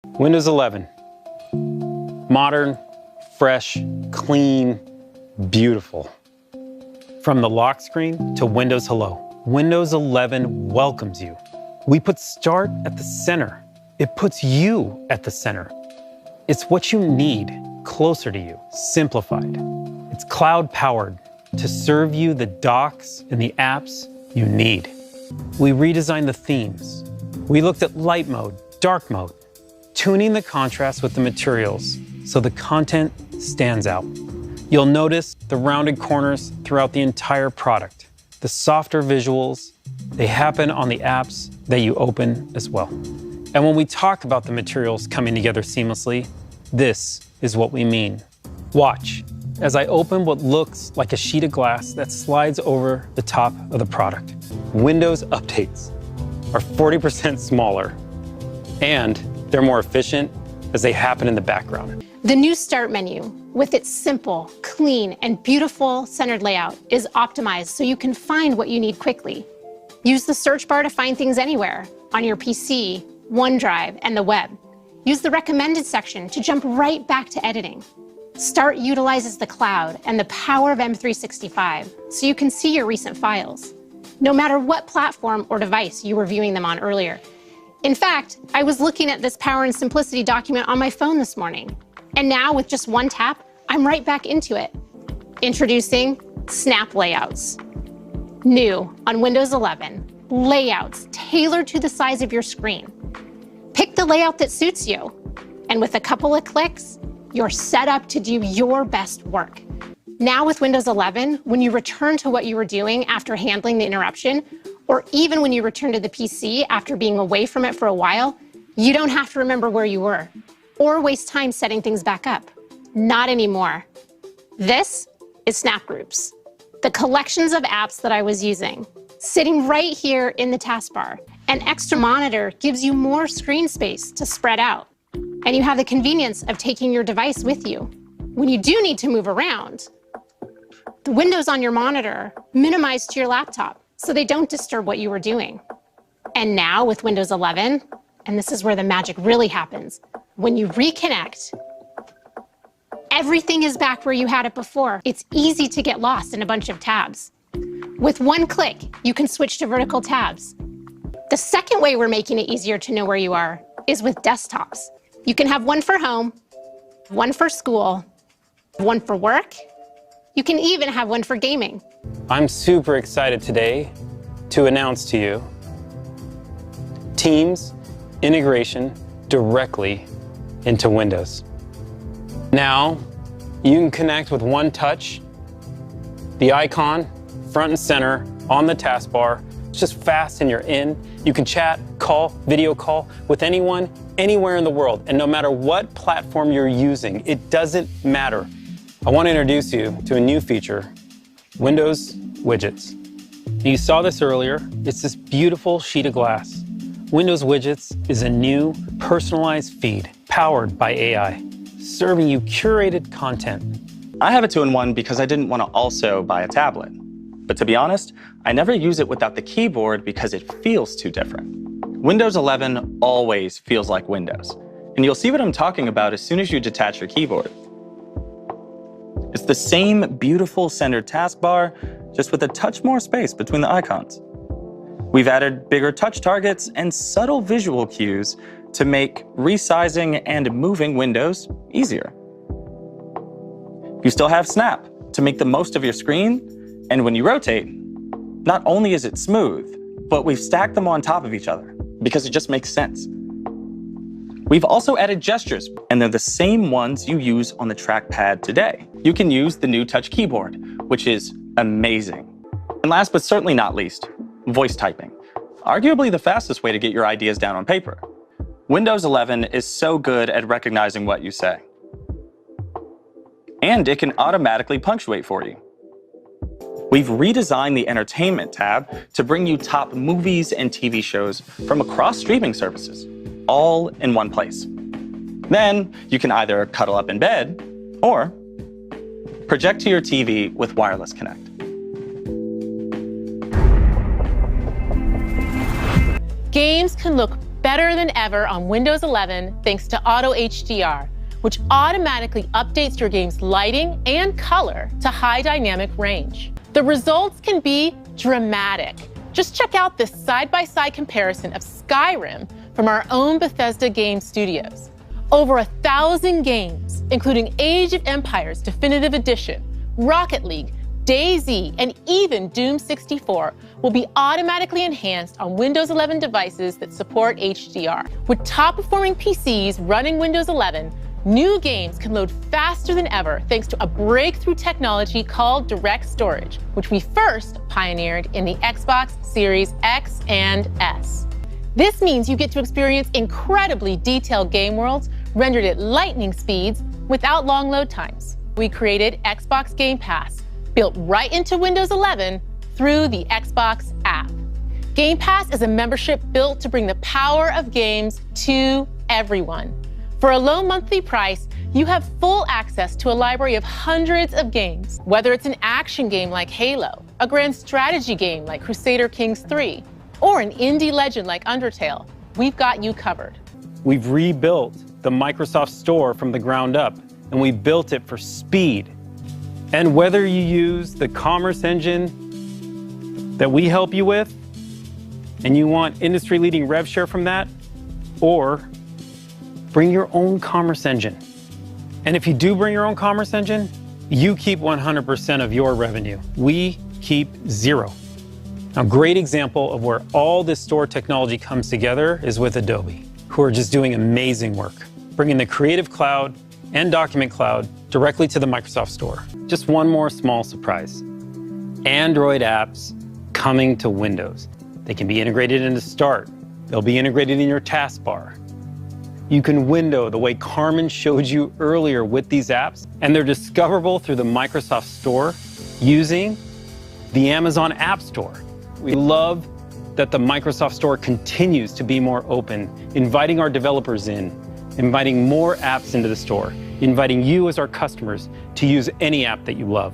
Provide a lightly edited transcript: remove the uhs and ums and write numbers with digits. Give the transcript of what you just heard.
Windows 11. Modern, fresh, clean, beautiful. From the lock screen to Windows Hello, Windows 11 welcomes you. We put Start at the center. It puts you at the center. It's what you need closer to you, simplified. It's cloud-powered to serve you the docs and the apps you need. We redesigned the themes. We looked at light mode, dark mode, tuning the contrast with the materials so the content stands out. You'll notice the rounded corners throughout the entire product. The softer visuals, they happen on the apps that you open as well. And when we talk about the materials coming together seamlessly, this is what we mean. Watch as I open what looks like a sheet of glass that slides over the top of the product. Windows updates are 40% smaller, and they're more efficient as they happen in the background. The new Start menu, with its simple, clean, and beautiful centered layout, is optimized so you can find what you need quickly. Use the search bar to find things anywhere, on your PC, OneDrive, and the web. Use the recommended section to jump right back to editing. Start utilizes the cloud and the power of M365 so you can see your recent files, no matter what platform or device you were viewing them on earlier. In fact, I was looking at this Power and Simplicity document on my phone this morning, and now with just one tap, I'm right back into it. Introducing Snap Layouts. New on Windows 11, layouts tailored to the size of your screen. Pick the layout that suits you, and with a couple of clicks, you're set up to do your best work. Now with Windows 11, when you return to what you were doing after handling the interruption, or even when you return to the PC after being away from it for a while, you don't have to remember where you were or waste time setting things back up. Not anymore. This is Snap Groups, the collections of apps that I was using, sitting right here in the taskbar. An extra monitor gives you more screen space to spread out, and you have the convenience of taking your device with you. When you do need to move around, the windows on your monitor minimize to your laptop so they don't disturb what you were doing. And now with Windows 11, and this is where the magic really happens, when you reconnect, everything is back where you had it before. It's easy to get lost in a bunch of tabs. With one click, you can switch to vertical tabs. The second way we're making it easier to know where you are is with desktops. You can have one for home, one for school, one for work. You can even have one for gaming. I'm super excited today to announce to you Teams integration directly into Windows. Now, you can connect with one touch, the icon front and center on the taskbar. It's just fast and you're in. You can chat, call, video call with anyone, anywhere in the world. And no matter what platform you're using, it doesn't matter. I want to introduce you to a new feature, Windows Widgets. You saw this earlier. It's this beautiful sheet of glass. Windows Widgets is a new personalized feed powered by AI, serving you curated content. I have a 2-in-1 because I didn't want to also buy a tablet. But to be honest, I never use it without the keyboard because it feels too different. Windows 11 always feels like Windows, and you'll see what I'm talking about as soon as you detach your keyboard. It's the same beautiful centered taskbar, just with a touch more space between the icons. We've added bigger touch targets and subtle visual cues to make resizing and moving windows easier. You still have Snap to make the most of your screen, and when you rotate, not only is it smooth, but we've stacked them on top of each other because it just makes sense. We've also added gestures, and they're the same ones you use on the trackpad today. You can use the new touch keyboard, which is amazing. And last but certainly not least, voice typing. Arguably the fastest way to get your ideas down on paper. Windows 11 is so good at recognizing what you say. And it can automatically punctuate for you. We've redesigned the Entertainment tab to bring you top movies and TV shows from across streaming services, all in one place. Then you can either cuddle up in bed or project to your TV with Wireless Connect. Games can look better than ever on Windows 11 thanks to Auto HDR, which automatically updates your game's lighting and color to high dynamic range. The results can be dramatic. Just check out this side-by-side comparison of Skyrim from our own Bethesda Game Studios. Over 1,000 games, including Age of Empires Definitive Edition, Rocket League, DayZ, and even Doom 64 will be automatically enhanced on Windows 11 devices that support HDR. With top-performing PCs running Windows 11, new games can load faster than ever thanks to a breakthrough technology called Direct Storage, which we first pioneered in the Xbox Series X and S. This means you get to experience incredibly detailed game worlds rendered at lightning speeds without long load times. We created Xbox Game Pass, built right into Windows 11 through the Xbox app. Game Pass is a membership built to bring the power of games to everyone. For a low monthly price, you have full access to a library of hundreds of games. Whether it's an action game like Halo, a grand strategy game like Crusader Kings 3, or an indie legend like Undertale, we've got you covered. We've rebuilt the Microsoft Store from the ground up, and we built it for speed. And whether you use the commerce engine that we help you with, and you want industry-leading rev share from that, or bring your own commerce engine. And if you do bring your own commerce engine, you keep 100% of your revenue. We keep 0. A great example of where all this store technology comes together is with Adobe, who are just doing amazing work, bringing the Creative Cloud and Document Cloud directly to the Microsoft Store. Just one more small surprise. Android apps coming to Windows. They can be integrated into Start. They'll be integrated in your taskbar. You can window the way Carmen showed you earlier with these apps, and they're discoverable through the Microsoft Store using the Amazon App Store. We love that the Microsoft Store continues to be more open, inviting our developers in, inviting more apps into the store, inviting you as our customers to use any app that you love.